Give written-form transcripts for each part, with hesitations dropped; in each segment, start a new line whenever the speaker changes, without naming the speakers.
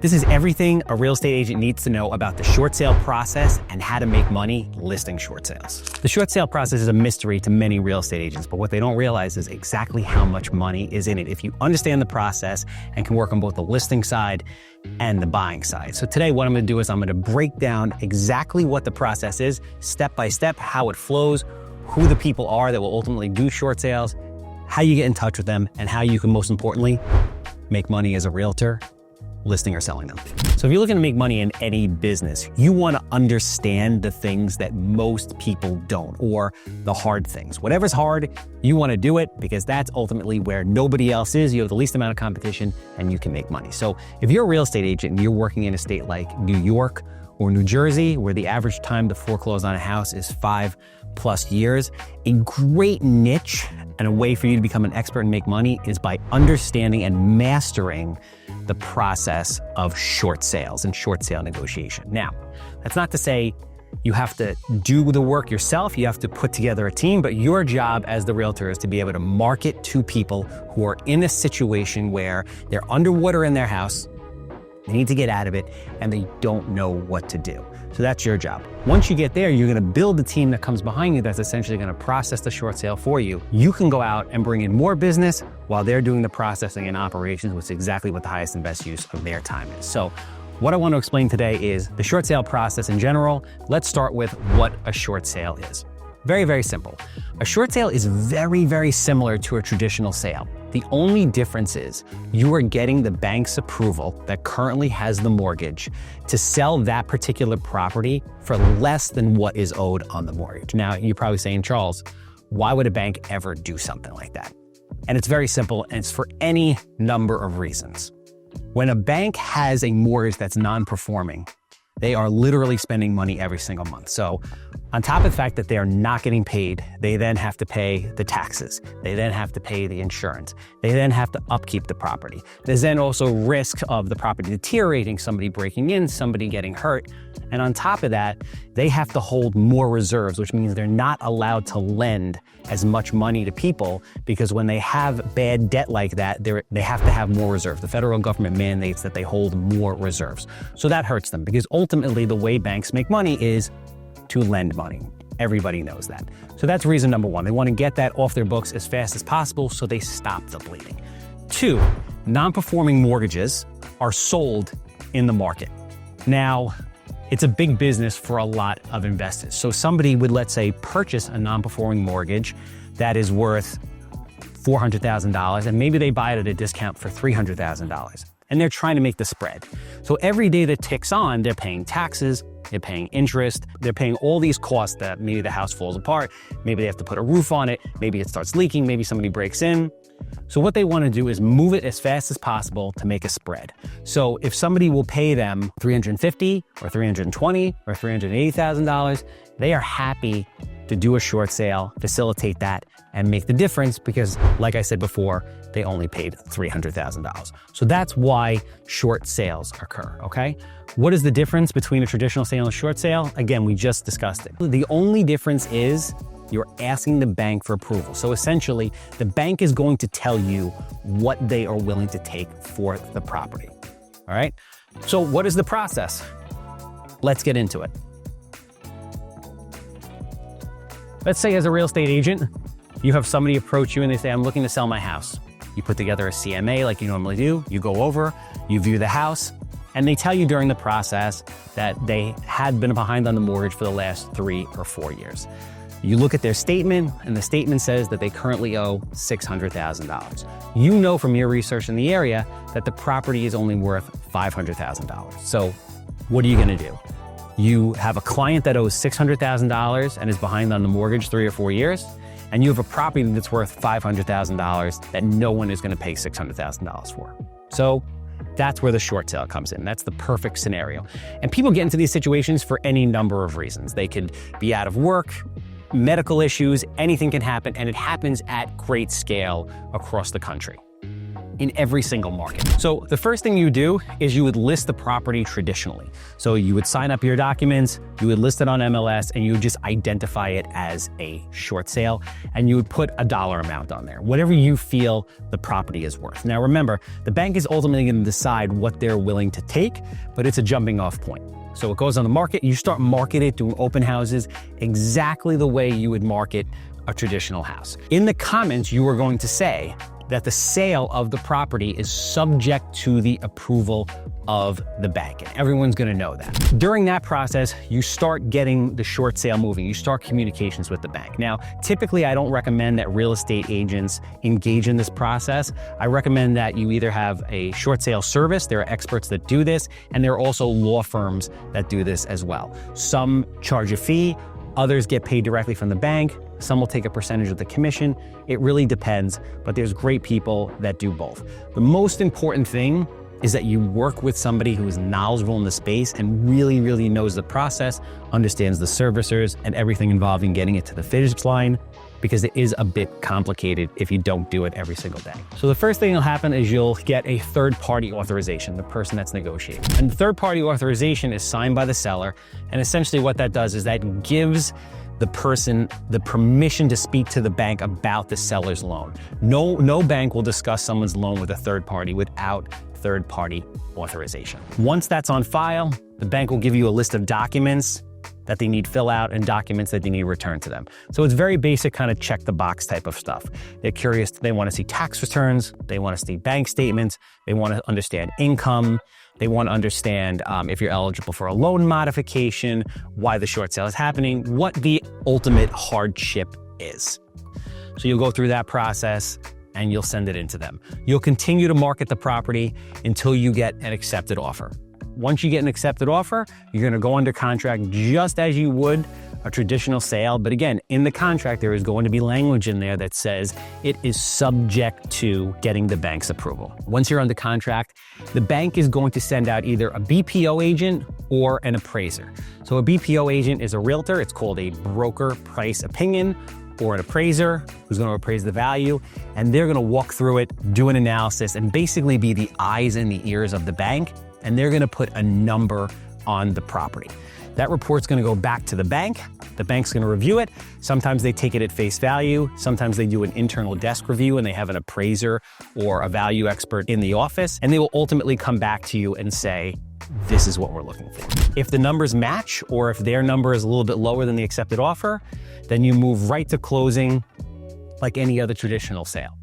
This is everything a real estate agent needs to know about the short sale process and how to make money listing short sales. The short sale process is a mystery to many real estate agents, but what they don't realize is exactly how much money is in it if you understand the process and can work on both the listing side and the buying side. So today what I'm going to do is I'm going to break down exactly what the process is, step by step, how it flows, who the people are that will ultimately do short sales, how you get in touch with them, and how you can most importantly make money as a realtor listing or selling them. So if you're looking to make money in any business, you want to understand the things that most people don't, or the hard things. Whatever's hard, you want to do it because that's ultimately where nobody else is. You have the least amount of competition and you can make money. So if you're a real estate agent and you're working in a state like New York or New Jersey, where the average time to foreclose on a house is 5+ years, a great niche and a way for you to become an expert and make money is by understanding and mastering the process of short sales and short sale negotiation. Now, that's not to say you have to do the work yourself. You have to put together a team, but your job as the realtor is to be able to market to people who are in a situation where they're underwater in their house, they need to get out of it, and they don't know what to do. So that's your job. Once you get there, you're gonna build a team that comes behind you that's essentially gonna process the short sale for you. You can go out and bring in more business while they're doing the processing and operations, which is exactly what the highest and best use of their time is. So what I want to explain today is the short sale process in general. Let's start with what a short sale is. Very, very simple. A short sale is very, very similar to a traditional sale. The only difference is you are getting the bank's approval that currently has the mortgage to sell that particular property for less than what is owed on the mortgage. Now, you're probably saying, Charles, why would a bank ever do something like that? And it's very simple, and it's for any number of reasons. When a bank has a mortgage that's non-performing, they are literally spending money every single month. So on top of the fact that they are not getting paid, they then have to pay the taxes. They then have to pay the insurance. They then have to upkeep the property. There's then also risk of the property deteriorating, somebody breaking in, somebody getting hurt. And on top of that, they have to hold more reserves, which means they're not allowed to lend as much money to people because when they have bad debt like that, they have to have more reserves. The federal government mandates that they hold more reserves. So that hurts them because ultimately the way banks make money is to lend money. Everybody knows that. So that's reason number one. They want to get that off their books as fast as possible so they stop the bleeding. 2, non-performing mortgages are sold in the market. Now, it's a big business for a lot of investors. So somebody would, let's say, purchase a non-performing mortgage that is worth $400,000, and maybe they buy it at a discount for $300,000. And they're trying to make the spread. So every day that ticks on, they're paying taxes, they're paying interest, they're paying all these costs that maybe the house falls apart, maybe they have to put a roof on it, maybe it starts leaking, maybe somebody breaks in. So what they want to do is move it as fast as possible to make a spread. So if somebody will pay them $350 or $320 or $380,000, they are happy to do a short sale, facilitate that, and make the difference because, like I said before, they only paid $300,000. So that's why short sales occur, okay? What is the difference between a traditional sale and a short sale? Again, we just discussed it. The only difference is you're asking the bank for approval. So essentially, the bank is going to tell you what they are willing to take for the property, all right? So what is the process? Let's get into it. Let's say as a real estate agent, you have somebody approach you and they say, I'm looking to sell my house. You put together a CMA like you normally do, you go over, you view the house, and they tell you during the process that they had been behind on the mortgage for the last 3 or 4 years. You look at their statement, and the statement says that they currently owe $600,000. You know from your research in the area that the property is only worth $500,000. So what are you gonna do? You have a client that owes $600,000 and is behind on the mortgage 3 or 4 years, and you have a property that's worth $500,000 that no one is gonna pay $600,000 for. So that's where the short sale comes in. That's the perfect scenario. And people get into these situations for any number of reasons. They could be out of work, medical issues, anything can happen, and it happens at great scale across the country. in every single market. So the first thing you do is you would list the property traditionally. So you would sign up your documents, you would list it on MLS, and you would just identify it as a short sale, and you would put a dollar amount on there, whatever you feel the property is worth. Now remember, the bank is ultimately going to decide what they're willing to take, but it's a jumping off point. So it goes on the market, you start marketing it, doing open houses exactly the way you would market a traditional house. In the comments, you are going to say that the sale of the property is subject to the approval of the bank, and everyone's gonna know that. During that process, you start getting the short sale moving. You start communications with the bank. Now, typically, I don't recommend that real estate agents engage in this process. I recommend that you either have a short sale service, there are experts that do this, and there are also law firms that do this as well. Some charge a fee, others get paid directly from the bank. Some will take a percentage of the commission. It really depends, but there's great people that do both. The most important thing is that you work with somebody who is knowledgeable in the space and really, really knows the process, understands the servicers and everything involved in getting it to the finish line, because it is a bit complicated if you don't do it every single day. So the first thing that'll happen is you'll get a third-party authorization, the person that's negotiating. And the third-party authorization is signed by the seller, and essentially what that does is that gives the person the permission to speak to the bank about the seller's loan. No bank will discuss someone's loan with a third party without third-party authorization. Once that's on file, the bank will give you a list of documents that they need fill out and documents that they need returned to them. So it's very basic, kind of check the box type of stuff. They're curious, they want to see tax returns, they want to see bank statements, they want to understand income, they want to understand if you're eligible for a loan modification, why the short sale is happening, what the ultimate hardship is. So you'll go through that process and you'll send it in to them. You'll continue to market the property until you get an accepted offer. Once you get an accepted offer, you're going to go under contract just as you would a traditional sale. But again, in the contract, there is going to be language in there that says it is subject to getting the bank's approval. Once you're under contract, the bank is going to send out either a BPO agent or an appraiser. So a BPO agent is a realtor. It's called a broker price opinion, or an appraiser who's going to appraise the value, and they're going to walk through it, do an analysis, and basically be the eyes and the ears of the bank, and they're going to put a number on the property. That report's going to go back to the bank. The bank's going to review it. Sometimes they take it at face value. Sometimes they do an internal desk review and they have an appraiser or a value expert in the office, and they will ultimately come back to you and say, this is what we're looking for. If the numbers match, or if their number is a little bit lower than the accepted offer, then you move right to closing like any other traditional sale.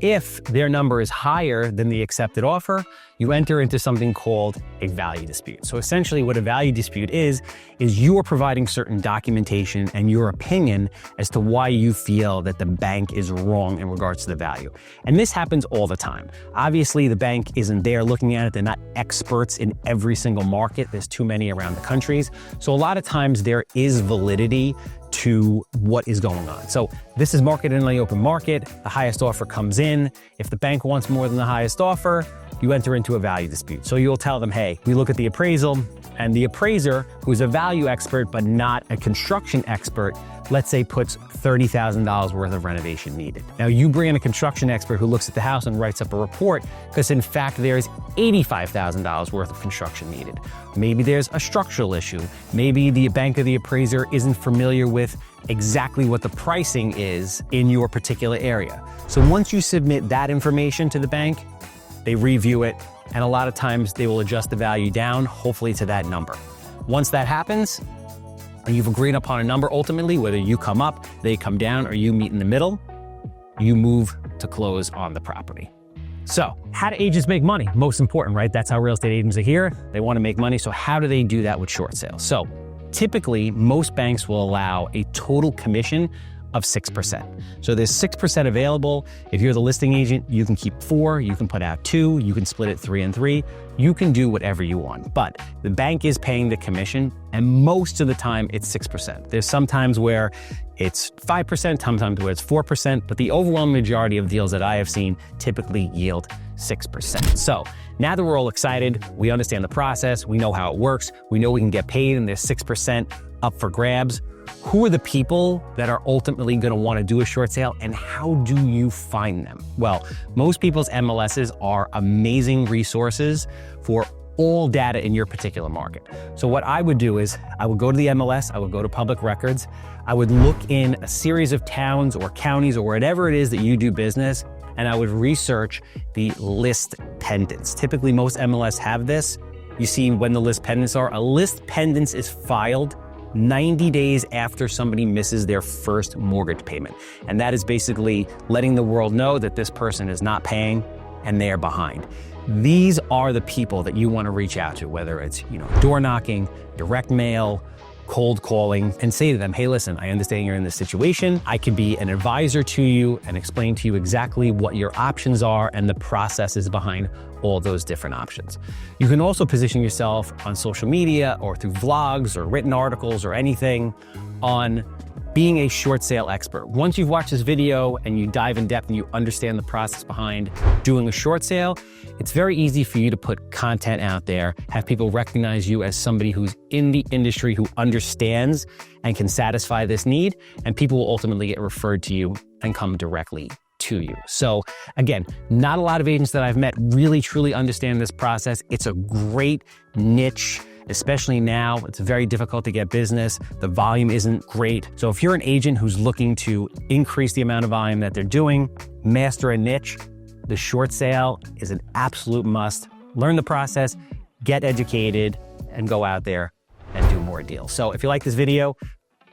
If their number is higher than the accepted offer, you enter into something called a value dispute. So essentially what a value dispute is you are providing certain documentation and your opinion as to why you feel that the bank is wrong in regards to the value. And this happens all the time. Obviously, the bank isn't there looking at it. They're not experts in every single market. There's too many around the countries. So a lot of times there is validity to what is going on. So this is marketed in the open market. The highest offer comes in. If the bank wants more than the highest offer, you enter into a value dispute. So you'll tell them, hey, we look at the appraisal, and the appraiser, who's a value expert but not a construction expert, let's say puts $30,000 worth of renovation needed. Now you bring in a construction expert who looks at the house and writes up a report because in fact there's $85,000 worth of construction needed. Maybe there's a structural issue. Maybe the bank or the appraiser isn't familiar with exactly what the pricing is in your particular area. So once you submit that information to the bank, they review it, and a lot of times they will adjust the value down, hopefully to that number. Once that happens, and you've agreed upon a number ultimately, whether you come up, they come down, or you meet in the middle, you move to close on the property. So how do agents make money? Most important, right? That's how real estate agents are here. They want to make money. So how do they do that with short sales? So typically, most banks will allow a total commission of 6%. So there's 6% available. If you're the listing agent, you can keep 4, you can put out 2, you can split it 3 and 3. You can do whatever you want, but the bank is paying the commission, and most of the time it's 6%. There's some times where it's 5%, sometimes where it's 4%, but the overwhelming majority of deals that I have seen typically yield 6%. So now that we're all excited, we understand the process, we know how it works, we know we can get paid, and there's 6% up for grabs. Who are the people that are ultimately going to want to do a short sale, and how do you find them? Well, most people's MLSs are amazing resources for all data in your particular market. So what I would do is I would go to the MLS, I would go to public records, I would look in a series of towns or counties or whatever it is that you do business, and I would research the list pendants. Typically, most MLS have this. You see when the list pendants are. A list pendants is filed 90 days after somebody misses their first mortgage payment. And that is basically letting the world know that this person is not paying and they're behind. These are the people that you want to reach out to, whether it's, door knocking, direct mail, cold calling, and say to them, hey, listen, I understand you're in this situation. I can be an advisor to you and explain to you exactly what your options are and the processes behind all those different options. You can also position yourself on social media or through vlogs or written articles or anything on being a short sale expert. Once you've watched this video and you dive in depth and you understand the process behind doing a short sale, it's very easy for you to put content out there, have people recognize you as somebody who's in the industry, who understands and can satisfy this need, and people will ultimately get referred to you and come directly to you. So again, not a lot of agents that I've met really truly understand this process. It's a great niche. Especially now, it's very difficult to get business. The volume isn't great. So if you're an agent who's looking to increase the amount of volume that they're doing, master a niche, the short sale is an absolute must. Learn the process, get educated, and go out there and do more deals. So if you like this video,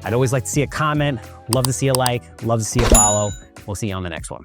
I'd always like to see a comment, love to see a like, love to see a follow. We'll see you on the next one.